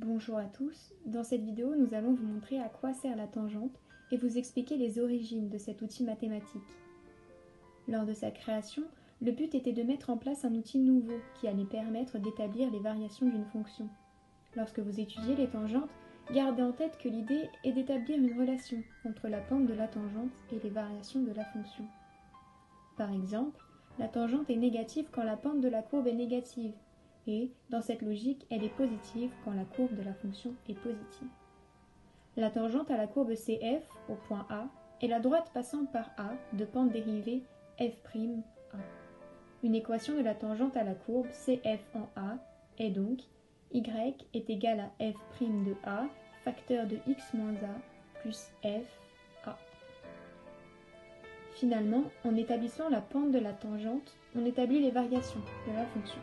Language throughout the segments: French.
Bonjour à tous, dans cette vidéo nous allons vous montrer à quoi sert la tangente et vous expliquer les origines de cet outil mathématique. Lors de sa création, le but était de mettre en place un outil nouveau qui allait permettre d'établir les variations d'une fonction. Lorsque vous étudiez les tangentes, gardez en tête que l'idée est d'établir une relation entre la pente de la tangente et les variations de la fonction. Par exemple, la tangente est négative quand la pente de la courbe est négative, et, dans cette logique, elle est positive quand la courbe de la fonction est positive. La tangente à la courbe CF, au point A, est la droite passant par A de pente dérivée f'A. Une équation de la tangente à la courbe CF en A est donc y est égal à f' de A, facteur de x moins A, plus f A. Finalement, en établissant la pente de la tangente, on établit les variations de la fonction.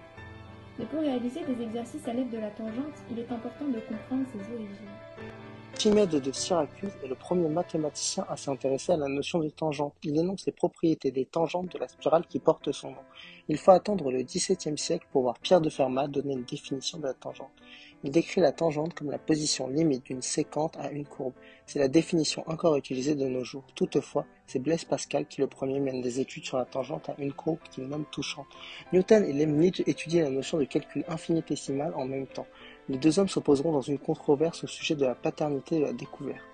Mais pour réaliser des exercices à l'aide de la tangente, il est important de comprendre ses origines. Archimède de Syracuse est le premier mathématicien à s'intéresser à la notion de tangente. Il énonce les propriétés des tangentes de la spirale qui porte son nom. Il faut attendre le XVIIe siècle pour voir Pierre de Fermat donner une définition de la tangente. Il décrit la tangente comme la position limite d'une séquente à une courbe. C'est la définition encore utilisée de nos jours. Toutefois, c'est Blaise Pascal qui le premier mène des études sur la tangente à une courbe qu'il nomme touchante. Newton et Leibniz étudient la notion de calcul infinitésimal en même temps. Les deux hommes s'opposeront dans une controverse au sujet de la paternité de la découverte.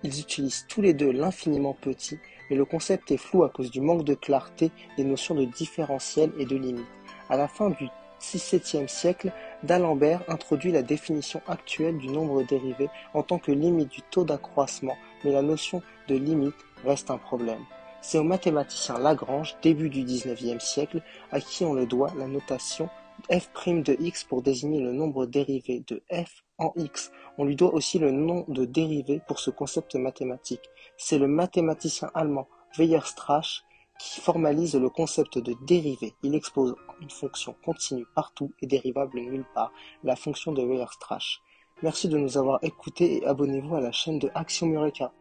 Ils utilisent tous les deux l'infiniment petit, mais le concept est flou à cause du manque de clarté des notions de différentiel et de limite. À la fin du XVIIe siècle, d'Alembert introduit la définition actuelle du nombre dérivé en tant que limite du taux d'accroissement, mais la notion de limite reste un problème. C'est au mathématicien Lagrange, début du XIXe siècle, à qui on le doit la notation f' de x pour désigner le nombre dérivé de f en x. On lui doit aussi le nom de dérivée pour ce concept mathématique. C'est le mathématicien allemand Weierstrass qui formalise le concept de dérivée. Il expose une fonction continue partout et dérivable nulle part, la fonction de Weierstrass. Merci de nous avoir écoutés et abonnez-vous à la chaîne de Axiom Eureka.